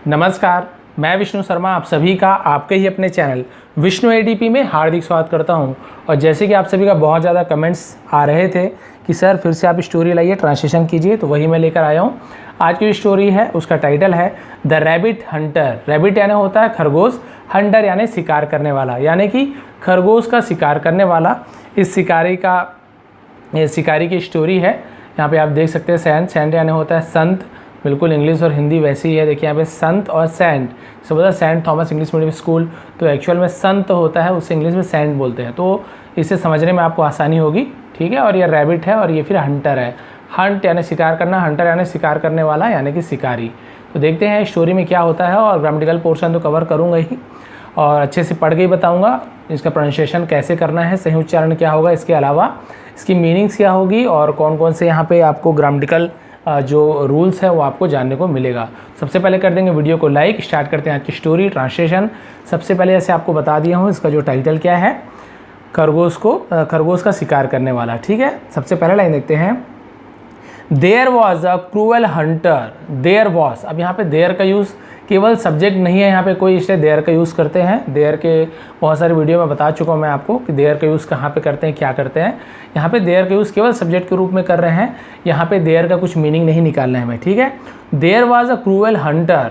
नमस्कार, मैं विष्णु शर्मा आप सभी का आपके ही अपने चैनल विष्णु एडीपी में हार्दिक स्वागत करता हूं। और जैसे कि आप सभी का बहुत ज़्यादा कमेंट्स आ रहे थे कि सर फिर से आप स्टोरी लाइए, ट्रांसलेशन कीजिए, तो वही मैं लेकर आया हूं। आज की जो स्टोरी है उसका टाइटल है द रैबिट हंटर। रैबिट यानी होता है खरगोश, हंटर यानी शिकार करने वाला, यानी कि खरगोश का शिकार करने वाला। इस शिकारी की स्टोरी है। यहाँ पे आप देख सकते हैं सैंट, सैंट यानी होता है संत, बिल्कुल इंग्लिश और हिंदी वैसी ही है। देखिए यहाँ पे संत और सैंट, सब होता है saint Thomas English medium school, तो एक्चुअल में संत होता है, उसे इंग्लिश में सैंट बोलते हैं, तो इसे समझने में आपको आसानी होगी, ठीक है। और ये रैबिट है और ये फिर हंटर है। हंट यानी शिकार करना, हंटर यानी शिकार करने वाला यानी कि शिकारी। तो देखते हैं स्टोरी में क्या होता है। और ग्रामेटिकल पोर्शन तो कवर करूँगा ही और अच्छे से पढ़ के ही बताऊँगा इसका प्रोनाउंसिएशन कैसे करना है, सही उच्चारण क्या होगा, इसके अलावा इसकी मीनिंग्स क्या होगी और कौन कौन से यहाँ पे आपको ग्रामेटिकल जो रूल्स है वो आपको जानने को मिलेगा। सबसे पहले कर देंगे वीडियो को लाइक। स्टार्ट करते हैं आज की स्टोरी ट्रांसलेशन। सबसे पहले ऐसे आपको बता दिया हूँ इसका जो टाइटल क्या है, खरगोश का शिकार करने वाला, ठीक है। सबसे पहले लाइन देखते हैं, there was a cruel hunter. There was, अब यहाँ पे देयर का यूज़ केवल सब्जेक्ट नहीं है यहाँ पे कोई, इसलिए देयर का यूज़ करते हैं। देयर के बहुत सारे वीडियो में बता चुका हूँ मैं आपको कि देयर का यूज़ कहाँ पे करते हैं, क्या करते हैं। यहाँ पे देयर का यूज़ केवल सब्जेक्ट के रूप में कर रहे हैं, यहाँ पे देयर का कुछ मीनिंग नहीं निकालना है हमें, ठीक है। There was a cruel hunter,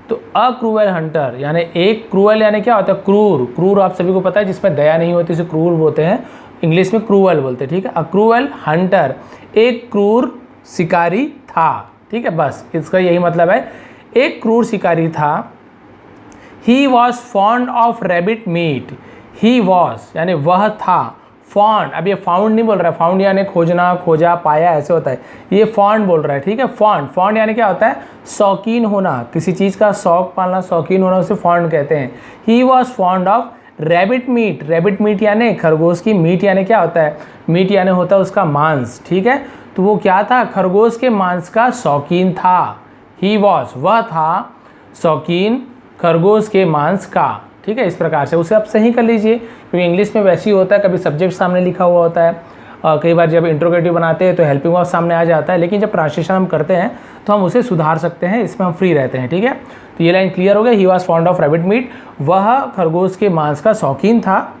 तो अ क्रूअल हंटर यानी एक, क्रूअल यानी क्या होता है, क्रूर। क्रूर आप सभी को पता है जिसमें दया नहीं होती उसे क्रूर बोलते हैं, इंग्लिश में क्रूअल बोलते हैं, ठीक है। अ क्रूअल हंटर, एक क्रूर शिकारी था, ठीक है। बस इसका यही मतलब है, एक क्रूर शिकारी था। He was fond of rabbit meat. He was यानी वह था, फॉन्ड, अब ये फाउंड नहीं बोल रहा है, फाउंड यानी खोजना, खोजा, पाया, ऐसे होता है, ये फॉन्ड बोल रहा है, ठीक है। फॉन्ड, फॉन्ड यानी क्या होता है, शौकीन होना, किसी चीज़ का शौक पालना, शौकीन होना, उसे फॉन्ड कहते हैं। He was fond of rabbit meat. Rabbit meat यानी खरगोश की, मीट यानी क्या होता है, मीट यानी होता है उसका मांस, ठीक है। तो वो क्या था, खरगोश के मांस का शौकीन था। ही वॉज, वह था शौकीन खरगोश के मांस का, ठीक है। इस प्रकार से उसे आप सही कर लीजिए, क्योंकि इंग्लिश में वैसे ही होता है, कभी सब्जेक्ट सामने लिखा हुआ होता है, कई बार जब इंट्रोगेटिव बनाते हैं तो हेल्पिंग वर्ब सामने आ जाता है, लेकिन जब ट्रांसलेशन हम करते हैं तो हम उसे सुधार सकते हैं, इसमें हम फ्री रहते हैं, ठीक है। तो ये लाइन क्लियर हो गया। He was fond of rabbit meat, वह खरगोश के मांस का शौकीन था।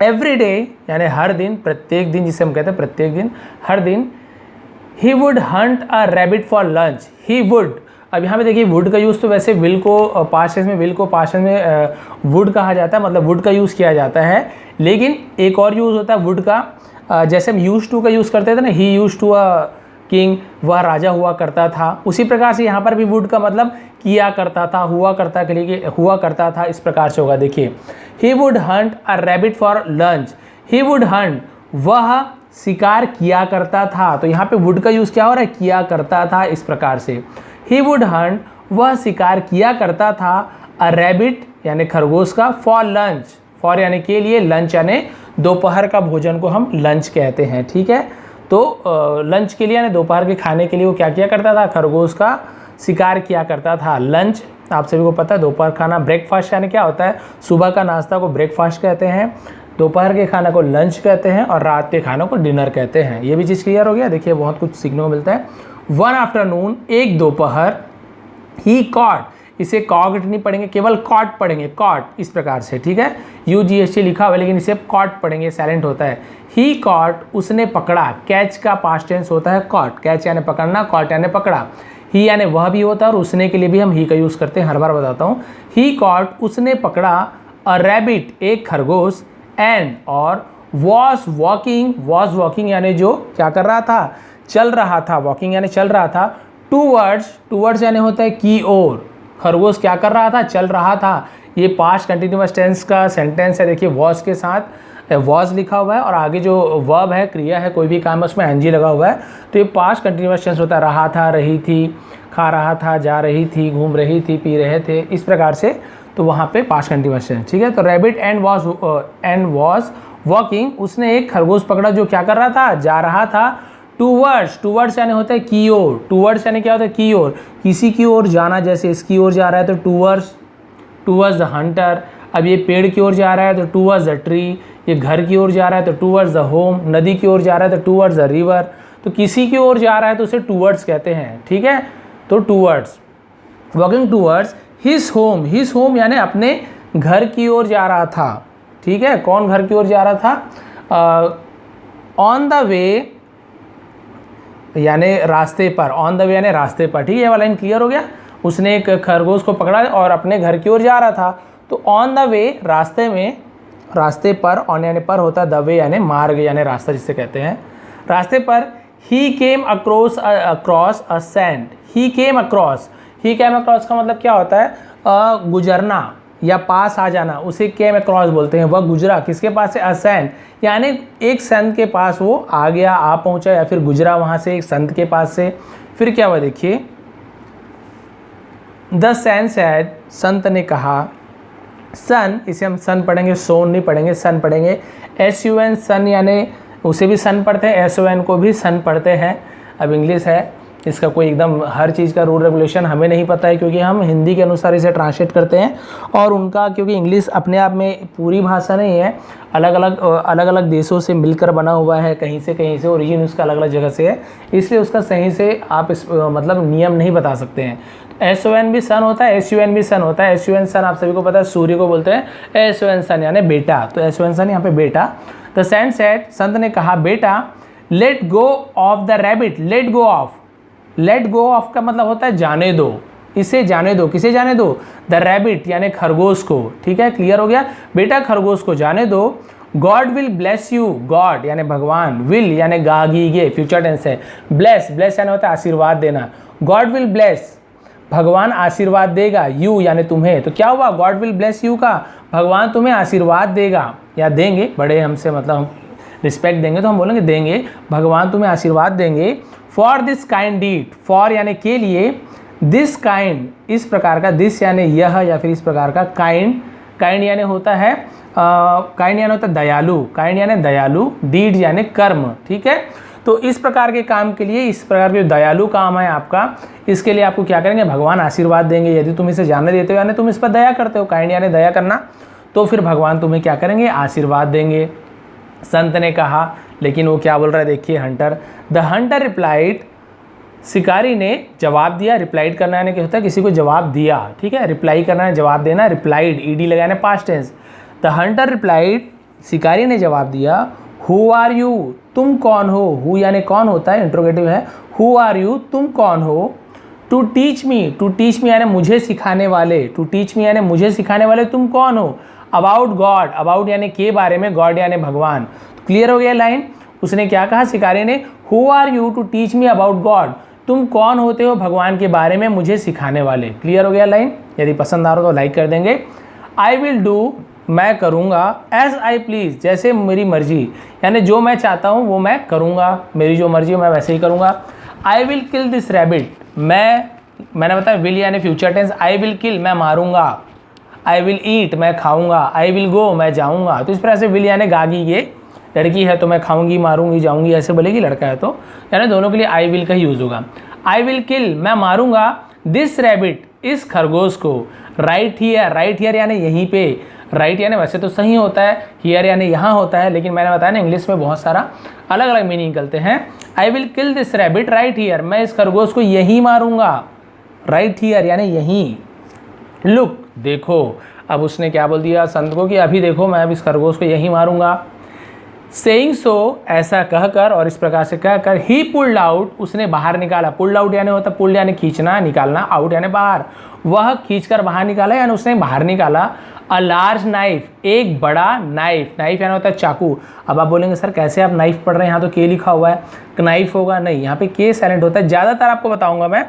एवरी डे यानी हर दिन, प्रत्येक दिन, जिसे हम कहते हैं प्रत्येक दिन, हर दिन। He would Hunt a rabbit for lunch. He would, अब यहाँ पे देखिए वुड का यूज़ तो वैसे विल को पास्ट टेंस में, विल को पास्ट टेंस में वुड कहा जाता है, मतलब वुड का यूज़ किया जाता है। लेकिन एक और यूज़ होता है वुड का, जैसे हम यूज टू का यूज़ करते थे ना, ही यूज टू अ किंग, वह राजा हुआ करता था, उसी प्रकार से यहाँ पर भी वुड का मतलब किया करता था, हुआ करता के लिए हुआ करता था, इस प्रकार से होगा। देखिए, he would Hunt a rabbit for lunch. He would Hunt, वह शिकार किया करता था, तो यहाँ पे वुड का यूज़ क्या हो रहा है, किया करता था, इस प्रकार से। ही वुड हंट, वह शिकार किया करता था, अ रैबिट यानी खरगोश का, फॉर लंच, फॉर यानी के लिए, लंच यानी दोपहर का भोजन को हम लंच कहते हैं, ठीक है। तो लंच के लिए यानी दोपहर के खाने के लिए वो क्या किया करता था, खरगोश का शिकार किया करता था। लंच आप सभी को पता है, दोपहर खाना, ब्रेकफास्ट यानी क्या होता है, सुबह का नाश्ता को ब्रेकफास्ट कहते हैं, दोपहर के खाना को लंच कहते हैं और रात के खाना को डिनर कहते हैं। ये भी चीज़ क्लियर हो गया। देखिए बहुत कुछ सीखने को मिलता है। वन आफ्टरनून, एक दोपहर। ही कॉट, इसे कॉट नहीं पढ़ेंगे, केवल कॉट पढ़ेंगे, कॉट, इस प्रकार से, ठीक है। UGHT लिखा हुआ है लेकिन इसे कॉट पढ़ेंगे, साइलेंट होता है। ही कॉट, उसने पकड़ा। कैच का पास्ट टेंस होता है कॉट, कैच यानी पकड़ना, कॉट यानी पकड़ा। ही यानी वह भी होता है और उसने के लिए भी हम ही का यूज़ करते हैं, हर बार बताता हूँ। ही कॉट, उसने पकड़ा, अ रैबिट, एक खरगोश, एंड और, वॉज वॉकिंग यानी जो क्या कर रहा था, चल रहा था, वॉकिंग यानी चल रहा था, टूवर्ड्स यानी होता है की ओर। खरगोश क्या कर रहा था, चल रहा था। ये पास्ट कंटिन्यूअस टेंस का सेंटेंस है। देखिए वॉज के साथ वॉज लिखा हुआ है और आगे जो वर्ब है, क्रिया है, कोई भी काम है उसमें एनजी लगा हुआ है, तो ये पास्ट कंटिन्यूअस टेंस होता है। रहा था, रही थी, खा रहा था, जा रही थी, घूम रही थी, पी रहे थे, इस प्रकार से, तो वहाँ पे पास्ट कंटिन्यूअस टेंस, ठीक है। तो रैबिट एंड वॉज वॉकिंग, उसने एक खरगोश पकड़ा जो क्या कर रहा था, जा रहा था। टूवर्ड्स यानी होता है की ओर। टूवर्ड्स यानी क्या होता है, की ओर, किसी की ओर जाना, जैसे इसकी ओर जा रहा है तो टूवर्ड्स द हंटर। अब ये पेड़ की ओर जा रहा है तो टूवर्ड्स द ट्री, ये घर की ओर जा रहा है तो टूवर्ड्स द होम, नदी की ओर जा रहा है तो टूवर्ड्स द रिवर। तो किसी की ओर जा रहा है तो उसे टूवर्ड्स कहते हैं, ठीक है। तो towards, walking towards his home, his home यानी अपने घर की ओर जा रहा था। ठीक है, कौन घर की ओर जा रहा था? ऑन द वे यानी रास्ते पर, ऑन द वे यानी रास्ते पर। ठीक है, ये वाला लाइन क्लियर हो गया। उसने एक खरगोश को पकड़ा और अपने घर की ओर जा रहा था। तो ऑन द वे रास्ते में, रास्ते पर, ऑन यानी पर होता है, द वे यानी मार्ग यानी रास्ता जिसे कहते हैं, रास्ते पर। He came across a sand, he came across, he came across का मतलब क्या होता है? गुजरना या पास आ जाना, उसे केम अक्रॉस बोलते हैं। वह गुजरा किसके पास से? अ सैंड यानी एक संत के पास वो आ गया, आ पहुंचा, या फिर गुजरा वहां से एक संत के पास से। फिर क्या हुआ देखिए, द सैंड सैड, संत ने कहा, सन, इसे हम सन पढ़ेंगे, सोन नहीं पढ़ेंगे, सन पढ़ेंगे। SUN सन यानी उसे भी सन पढ़ते हैं, SON को भी सन पढ़ते हैं। अब इंग्लिश है, इसका कोई एकदम हर चीज़ का रूल रेगुलेशन हमें नहीं पता है, क्योंकि हम हिंदी के अनुसार इसे ट्रांसलेट करते हैं। और उनका, क्योंकि इंग्लिश अपने आप में पूरी भाषा नहीं है, अलग अलग देशों से मिलकर बना हुआ है, कहीं से ओरिजिन उसका अलग अलग जगह से है, इसलिए उसका सही से आप मतलब नियम नहीं बता सकते हैं। SON भी सन होता है, SUN भी सन होता है। SUN सन आप सभी को पता है, सूर्य को बोलते हैं। SON सन यानी बेटा, तो SON सन यहाँ पे बेटा। द सैंड सैड, संत ने कहा, बेटा, let go of the rabbit, let go of, let go of का मतलब होता है जाने दो, इसे जाने दो। किसे जाने दो? द रैबिट यानी खरगोश को। ठीक है, क्लियर हो गया। बेटा खरगोश को जाने दो। God will bless you, God यानी भगवान, विल यानी गागीगे, फ्यूचर टेंस है। ब्लेस, ब्लेस यानी होता है आशीर्वाद देना। गॉड विल ब्लेस, भगवान आशीर्वाद देगा, यू यानी तुम्हें। तो क्या हुआ? गॉड विल ब्लेस यू का भगवान तुम्हें आशीर्वाद देगा या देंगे, बड़े हमसे मतलब हम रिस्पेक्ट देंगे तो हम बोलेंगे देंगे, भगवान तुम्हें आशीर्वाद देंगे। For this kind deed, for यानी के लिए, दिस काइंड इस प्रकार का, दिस यानी यह या फिर इस प्रकार का, काइंड, काइंड यानी होता है काइंड यानी होता है दयालु, काइंड यानी दयालु, डीड यानी कर्म। ठीक है, तो इस प्रकार के काम के लिए, इस प्रकार के दयालु काम है आपका, इसके लिए आपको क्या करेंगे? भगवान आशीर्वाद देंगे। यदि तुम इसे जाने देते हो यानी तुम इस पर दया करते हो, काइंड यानी दया करना, तो फिर भगवान तुम्हें क्या करेंगे? आशीर्वाद देंगे। संत ने कहा, लेकिन वो क्या बोल रहा है देखिए, हंटर। द हंटर रिप्लाइड, शिकारी ने जवाब दिया। रिप्लाइड करना यानी क्या होता है? किसी को जवाब दिया। ठीक है, रिप्लाई करना है जवाब देना, रिप्लाइड ED लगाना past tense. The hunter replied, शिकारी ने जवाब दिया, हु आर यू, तुम कौन हो? हु यानी कौन होता है, इंट्रोगेटिव है। हु आर यू, तुम कौन हो? To teach me, to teach me यानी मुझे सिखाने वाले, टू टीच मी यानी मुझे सिखाने वाले, तुम कौन हो? अबाउट गॉड, अबाउट यानी के बारे में, गॉड यानी भगवान। तो क्लियर हो गया लाइन। उसने क्या कहा शिकारी ने? Who are you to teach me about God, तुम कौन होते हो भगवान के बारे में मुझे सिखाने वाले। क्लियर हो गया लाइन। यदि पसंद आ रहा हो तो लाइक कर देंगे। आई विल डू, मैं करूँगा, एज आई प्लीज़, जैसे मेरी मर्जी, यानी जो मैं चाहता हूँ वो मैं करूँगा, मेरी जो मर्जी है मैं वैसे ही करूँगा। I will kill this rabbit, मैंने बताया विल यानी future tense, I will kill मैं मारूंगा, आई विल ईट मैं खाऊंगा, आई विल गो मैं जाऊंगा। तो इस तरह से विल यानी गागी, ये लड़की है तो मैं खाऊंगी, मारूंगी, जाऊंगी ऐसे बोलेगी, लड़का है तो यानी दोनों के लिए आई विल का ही यूज़ होगा। आई विल किल मैं मारूंगा, दिस रैबिट इस खरगोश को, राइट हियर, राइट हियर यानी यहीं पे, राइट यानी वैसे तो सही होता है, हियर यानी यहाँ होता है, लेकिन मैंने बताया ना इंग्लिश में बहुत सारा अलग अलग मीनिंग निकलते हैं। आई will kill this rabbit right here, मैं इस खरगोश को यहीं मारूंगा, राइट हियर यानी यहीं। लुक देखो, अब उसने क्या बोल दिया संत को कि अभी देखो मैं अब इस खरगोश को यहीं मारूंगा। सेइंग सो ऐसा कहकर और इस प्रकार से कहकर ही पुल्ड आउट उसने बाहर निकाला। पुल्ड आउट यानी होता है, पुल्ड यानी खींचना, निकालना, आउट यानी बाहर, वह खींचकर बाहर निकाला यानी उसने बाहर निकाला। अ लार्ज नाइफ एक बड़ा नाइफ, नाइफ यानी होता है चाकू। अब आप बोलेंगे सर कैसे आप नाइफ पढ़ रहे हैं, यहाँ तो के लिखा हुआ है, नाइफ होगा, नहीं यहाँ पे के साइलेंट होता है। ज़्यादातर आपको बताऊंगा मैं,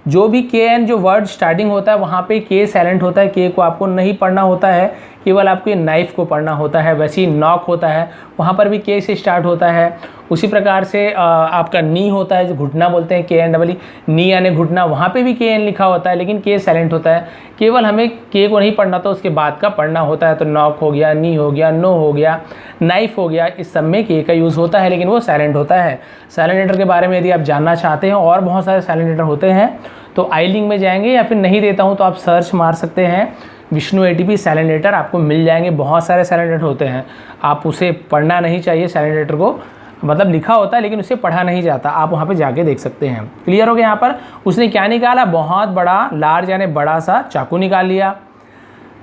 जो भी के एन जो वर्ड स्टार्टिंग होता है वहाँ पे के साइलेंट होता है, के को आपको नहीं पढ़ना होता है, केवल आपको ये नाइफ को पढ़ना होता है। वैसे ही नॉक होता है वहाँ पर भी के से स्टार्ट होता है। उसी प्रकार से आपका नी होता है जो घुटना बोलते हैं, के एन डबल ई, नी यानी घुटना, वहाँ पे भी के एन लिखा होता है लेकिन के साइलेंट होता है। केवल हमें के को नहीं पढ़ना तो उसके बाद का पढ़ना होता है। तो नॉक हो गया, नी हो गया, नो हो गया, नाइफ हो गया, इस सब में के का यूज़ होता है लेकिन वो साइलेंट होता है। साइलेंट लेटर के बारे में यदि आप जानना चाहते हैं और बहुत सारे साइलेंट लेटर होते हैं तो आई लिंक में जाएंगे, या फिर नहीं देता हूँ तो आप सर्च मार सकते हैं विष्णु ATP साइलेंट लेटर, आपको मिल जाएंगे। बहुत सारे साइलेंट लेटर होते हैं, आप उसे पढ़ना नहीं चाहिए साइलेंट लेटर को, मतलब लिखा होता है लेकिन उसे पढ़ा नहीं जाता, आप वहाँ पे जाके देख सकते हैं। क्लियर हो गया। यहाँ पर उसने क्या निकाला, बहुत बड़ा, लार्ज यानी बड़ा सा चाकू निकाल लिया।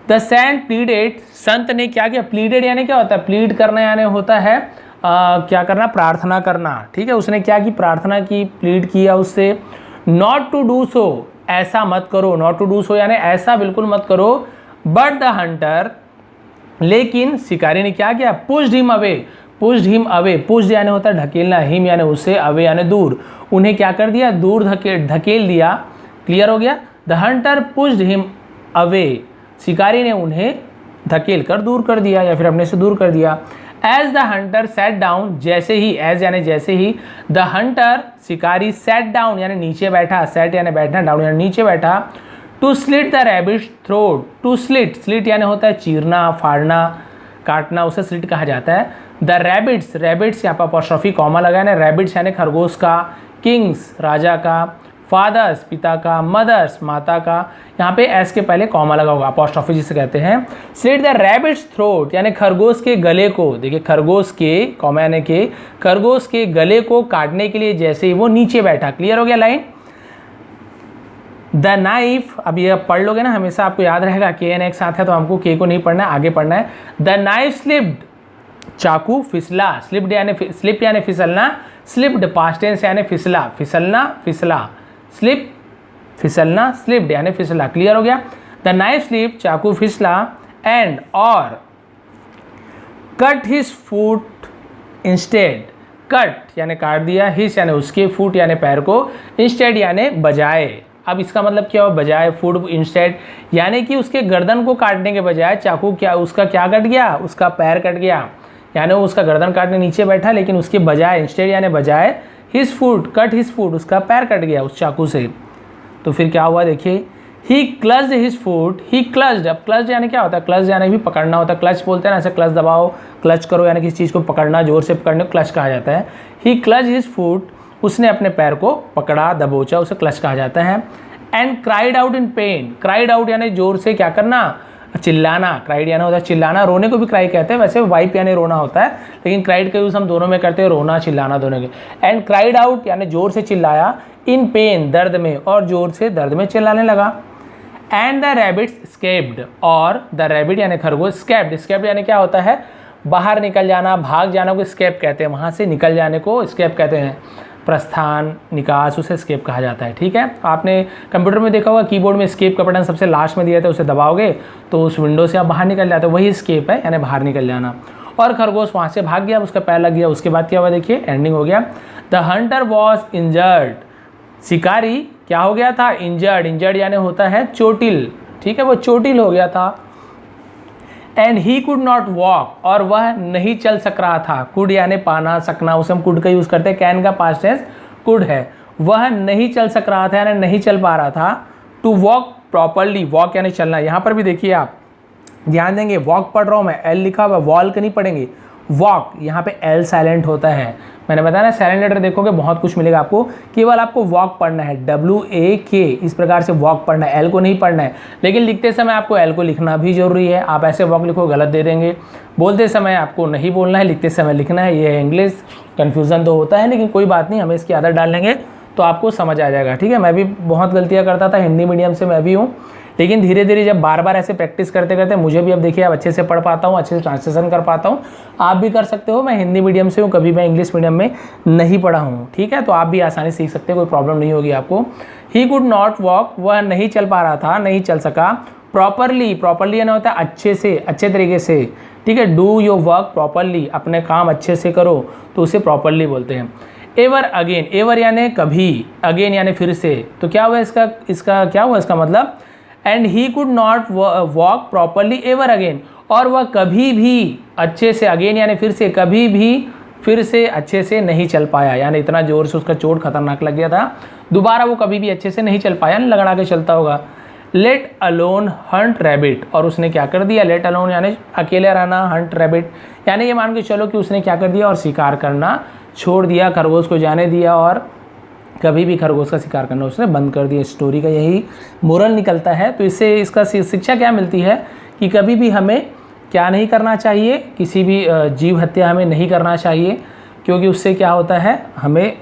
द सेंट प्लीडेड, संत ने क्या किया, प्लीडेड यानी क्या होता है, प्लीड करना यानी होता है क्या करना, प्रार्थना करना। ठीक है, उसने क्या की, प्रार्थना की, प्लीड किया उससे, नॉट टू डू सो, ऐसा मत करो, नॉट टू डू सो यानी ऐसा बिल्कुल मत करो। बट द हंटर, लेकिन शिकारी ने क्या किया, pushed him away, pushed him away, pushed यानी होता है ढकेलना, हिम यानी उससे, अवे यानी दूर, उन्हें क्या कर दिया, दूर धकेल दिया। क्लियर हो गया। The Hunter pushed him away, शिकारी ने उन्हें धकेल कर दूर कर दिया या फिर अपने से दूर कर दिया। As the hunter sat down, जैसे ही, एज यानी जैसे ही, द हंटर शिकारी सेट डाउन यानी नीचे बैठा, सेट यानी बैठना, डाउन यानी नीचे बैठा, to slit the rabbit's throat, to slit, slit यानी होता है चीरना, फाड़ना, काटना, उसे स्लिट कहा जाता है। द रैबिट्स, रैबिट्स यहाँ पर अपॉस्ट्रोफी कॉमा लगा है, रैबिट्स यानी खरगोश का, किंग्स राजा का, फादर्स पिता का, मदर्स माता का, यहाँ पे एस के पहले कॉमा लगा होगा, अपॉस्ट्रोफी जिसे कहते हैं। स्लिट द रैबिट्स थ्रोट यानी खरगोश के गले को, देखिए खरगोश के, कॉमा यानी के, खरगोश के गले को काटने के लिए जैसे ही वो नीचे बैठा। क्लियर हो गया लाइन। द नाइफ, अब ये पढ़ लोगे ना, हमेशा आपको याद रहेगा, के एन एक साथ है तो हमको के को नहीं पढ़ना है, आगे पढ़ना है। द नाइफ स्लिप्ड, चाकू फिसला, स्लिप्ड यानी स्लिप यानी फिसलना, स्लिप्ड पास्ट टेंस यानी फिसला, फिसलना, फिसला, स्लिप फिसलना, स्लिप्ड यानी फिसला। क्लियर हो गया। द नाइफ स्लिप, चाकू फिसला, एंड और cut his foot instead, cut यानी काट दिया, हिस यानी उसके, फुट यानी पैर को, इंस्टेड यानी बजाय। अब इसका मतलब क्या हो, बजाय, फुट इंस्टेड यानी कि उसके गर्दन को काटने के बजाय चाकू क्या, उसका क्या कट गया, उसका पैर कट गया, यानी वो उसका गर्दन काटने नीचे बैठा लेकिन उसके बजाय, इंस्टेड यानी बजाय, his foot, cut his foot, उसका पैर कट गया उस चाकू से। तो फिर क्या हुआ देखिए, ही क्लच्ड हिज फुट, ही क्लच्ड, अब क्लच्ड यानी क्या होता है, क्लच यानी भी पकड़ना होता है, क्लच बोलते हैं ना, ऐसे क्लच दबाओ, क्लच करो यानी किसी चीज़ को पकड़ना, जोर से पकड़ने को क्लच कहा जाता है। ही क्लच हिज फुट, उसने अपने पैर को पकड़ा, दबोचा, उसे क्लच कहा जाता है। And cried out in pen, cried out यानी जोर से क्या करना, चिल्लाना, क्राइड यानी होता है चिल्लाना, रोने को भी क्राई कहते हैं, वैसे वाइप यानी रोना होता है, लेकिन क्राइड का यूज़ हम दोनों में करते हैं, रोना चिल्लाना दोनों के। एंड क्राइड आउट यानी जोर से चिल्लाया, इन पेन दर्द में, और जोर से दर्द में चिल्लाने लगा। एंड द रैबिट्स स्केप्ड, और द रैबिट यानी खरगोश, स्केप्ड, स्केप्ड यानी क्या होता है, बाहर निकल जाना, भाग जाना को स्केप कहते हैं, वहाँ से निकल जाने को स्केप कहते हैं, प्रस्थान, निकास, उसे स्केप कहा जाता है। ठीक है, आपने कंप्यूटर में देखा होगा कीबोर्ड में स्केप का बटन सबसे लास्ट में दिया था, उसे दबाओगे तो उस विंडो से आप बाहर निकल जाते हो, वही स्केप है यानी बाहर निकल जाना। और खरगोश वहाँ से भाग गया, उसका पैर लग गया, उसके बाद क्या हुआ देखिए, एंडिंग हो गया। द हंटर वॉज इंजर्ड, शिकारी क्या हो गया था, इंजर्ड, इंजर्ड यानी होता है चोटिल, ठीक है, वो चोटिल हो गया था। And he could not walk, और वह नहीं चल सक रहा था, कुड यानी पाना, सकना, उसे हम कुड का यूज़ करते हैं, कैन का पास्ट टेंस कुड है, वह नहीं चल सक रहा था यानी नहीं चल पा रहा था। टू वॉक प्रॉपरली, वॉक यानी चलना, यहाँ पर भी देखिए आप ध्यान देंगे, वॉक पढ़ रहा हूँ मैं, एल लिखा हुआ, वॉल का नहीं पढ़ेंगे, वॉक, यहाँ पे एल साइलेंट होता है, मैंने बताया ना, साइलेंट लेटर देखोगे बहुत कुछ मिलेगा आपको, केवल आपको वॉक पढ़ना है, WAK, इस प्रकार से वॉक पढ़ना है, एल को नहीं पढ़ना है, लेकिन लिखते समय आपको एल को लिखना भी जरूरी है, आप ऐसे वॉक लिखो गलत दे देंगे, बोलते समय आपको नहीं बोलना है, लिखते समय लिखना है, ये है इंग्लिश, कन्फ्यूज़न तो होता है लेकिन कोई बात नहीं, हमें इसकी आदत डाल लेंगे तो आपको समझ आ जाएगा। ठीक है, मैं भी बहुत गलतियाँ करता था, हिंदी मीडियम से मैं भी हूँ, लेकिन धीरे धीरे जब बार बार ऐसे प्रैक्टिस करते करते मुझे भी अब देखिए अब अच्छे से पढ़ पाता हूँ, अच्छे से ट्रांसलेशन कर पाता हूँ, आप भी कर सकते हो। मैं हिंदी मीडियम से हूँ, कभी मैं इंग्लिश मीडियम में नहीं पढ़ा हूँ, ठीक है, तो आप भी आसानी सीख सकते हो, कोई प्रॉब्लम नहीं होगी आपको। ही कुड नॉट वॉक, वह नहीं चल पा रहा था, नहीं चल सका। प्रॉपरली, प्रॉपरली यानी होता है अच्छे से, अच्छे तरीके से, ठीक है, डू योर वर्क प्रॉपरली, अपने काम अच्छे से करो तो उसे प्रॉपरली बोलते हैं। एवर अगेन, एवर यानी कभी, अगेन यानी फिर से, तो क्या हुआ इसका क्या हुआ इसका मतलब, and he could not walk properly ever again, और वह कभी भी अच्छे से, अगेन यानी फिर से, कभी भी फिर से अच्छे से नहीं चल पाया, यानी इतना जोर से उसका चोट खतरनाक लग गया था, दोबारा वो कभी भी अच्छे से नहीं चल पाया, लगड़ा के चलता होगा। लेट अलोन हंट रैबिट, और उसने क्या कर दिया, लेट अलोन यानी अकेले रहना, हंट रैबिट यानी ये मान के चलो कि उसने क्या कर दिया, और शिकार करना छोड़ दिया, खरगोश को जाने दिया और कभी भी खरगोश का शिकार करना उसने बंद कर दिया। स्टोरी का यही मोरल निकलता है। तो इससे इसका शिक्षा क्या मिलती है कि कभी भी हमें क्या नहीं करना चाहिए, किसी भी जीव हत्या हमें नहीं करना चाहिए, क्योंकि उससे क्या होता है,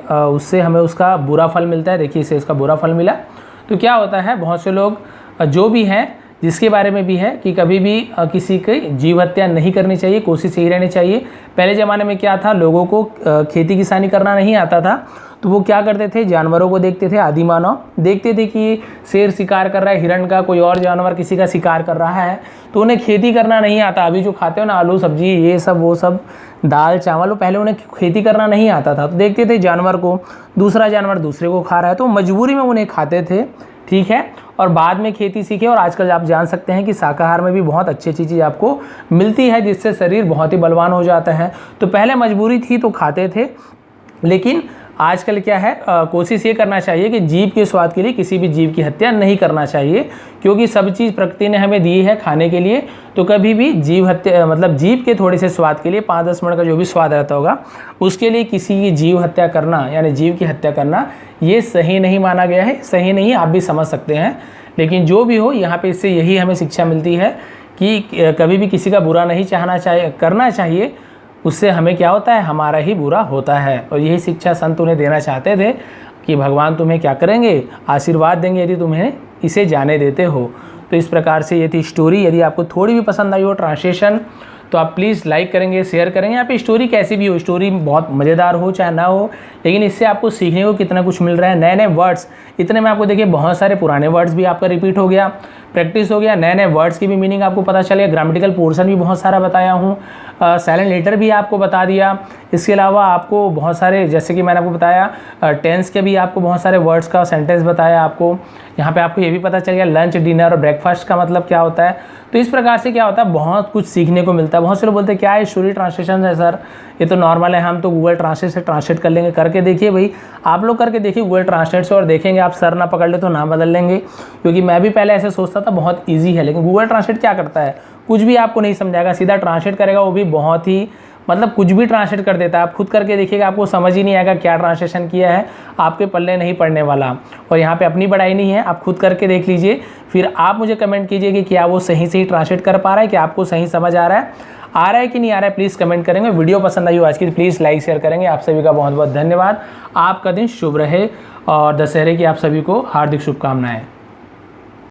उससे हमें उसका बुरा फल मिलता है। देखिए इसे इसका बुरा फल मिला। तो क्या होता है, बहुत से लोग जो भी हैं, जिसके बारे में भी है कि कभी भी किसी की जीव हत्या नहीं करनी चाहिए, कोशिश यही रहनी चाहिए। पहले ज़माने में क्या था, लोगों को खेती किसानी करना नहीं आता था, तो वो क्या करते थे, जानवरों को देखते थे, आदि मानव देखते थे कि शेर शिकार कर रहा है, हिरण का कोई और जानवर किसी का शिकार कर रहा है, तो उन्हें खेती करना नहीं आता। अभी जो खाते हो ना आलू सब्जी ये सब वो सब दाल चावल, वो पहले उन्हें खेती करना नहीं आता था, तो देखते थे जानवर को, दूसरा जानवर दूसरे को खा रहा है, तो मजबूरी में उन्हें खाते थे, ठीक है। और बाद में खेती सीखे, और आजकल आप जान सकते हैं कि शाकाहार में भी बहुत अच्छी अच्छी चीज़ आपको मिलती है, जिससे शरीर बहुत ही बलवान हो जाता है। तो पहले मजबूरी थी तो खाते थे, लेकिन आजकल क्या है, कोशिश ये करना चाहिए कि जीव के स्वाद के लिए किसी भी जीव की हत्या नहीं करना चाहिए, क्योंकि सब चीज़ प्रकृति ने हमें दी है खाने के लिए। तो कभी भी जीव हत्या मतलब जीव के थोड़े से स्वाद के लिए 5-10 मिनट का जो भी स्वाद रहता होगा उसके लिए किसी की जीव हत्या करना, यानी जीव की हत्या करना, ये सही नहीं माना गया है। सही नहीं, आप भी समझ सकते हैं, लेकिन जो भी हो यहाँ पे इससे यही हमें शिक्षा मिलती है कि कभी भी किसी का बुरा नहीं करना चाहिए। उससे हमें क्या होता है, हमारा ही बुरा होता है। और यही शिक्षा संत उन्हें देना चाहते थे कि भगवान तुम्हें क्या करेंगे, आशीर्वाद देंगे यदि तुम्हें इसे जाने देते हो। तो इस प्रकार से ये थी स्टोरी। यदि आपको थोड़ी भी पसंद आई हो ट्रांसलेशन, तो आप प्लीज़ लाइक करेंगे, शेयर करेंगे। यहाँ पे स्टोरी कैसी भी हो, स्टोरी बहुत मज़ेदार हो चाहे ना हो, लेकिन इससे आपको सीखने को कितना कुछ मिल रहा है। नए नए वर्ड्स, इतने में आपको देखिए बहुत सारे पुराने वर्ड्स भी आपका रिपीट हो गया, प्रैक्टिस हो गया, नए नए वर्ड्स की भी मीनिंग आपको पता चल गया, ग्रामेटिकल पोर्शन भी बहुत सारा बताया हूँ, साइलेंट लेटर भी आपको बता दिया। इसके अलावा आपको बहुत सारे, जैसे कि मैंने आपको बताया टेंस के भी आपको बहुत सारे वर्ड्स का सेंटेंस बताया आपको। यहाँ पे आपको ये भी पता चल गया लंच डिनर और ब्रेकफास्ट का मतलब क्या होता है। तो इस प्रकार से क्या होता है, बहुत कुछ सीखने को मिलता है। बहुत से लोग बोलते हैं क्या है स्टोरी ट्रांसलेशन है सर, ये तो नॉर्मल है, हम तो गूगल ट्रांसलेट से ट्रांसलेट कर लेंगे। करके देखिए भाई, आप लोग करके देखिए गूगल ट्रांसलेट से, और देखेंगे आप सर ना पकड़ ले तो ना बदल लेंगे। क्योंकि मैं भी पहले ऐसे सोचता था बहुत ईजी है, लेकिन गूगल ट्रांसलेट क्या करता है, कुछ भी आपको नहीं समझाएगा, सीधा ट्रांसलेट करेगा, वो भी बहुत ही मतलब कुछ भी ट्रांसलेट कर देता है। आप खुद करके देखिएगा, आपको समझ ही नहीं आएगा क्या ट्रांसलेशन किया है, आपके पल्ले नहीं पड़ने वाला। और यहाँ पे अपनी बड़ाई नहीं है, आप खुद करके देख लीजिए, फिर आप मुझे कमेंट कीजिए कि क्या वो सही से ही ट्रांसलेट कर पा रहा है, क्या आपको सही समझ आ रहा है कि नहीं आ रहा है। प्लीज़ कमेंट करेंगे। वीडियो पसंद आई हो आज की, प्लीज़ लाइक शेयर करेंगे। आप सभी का बहुत बहुत धन्यवाद। आपका दिन शुभ रहे और दशहरे की आप सभी को हार्दिक शुभकामनाएं।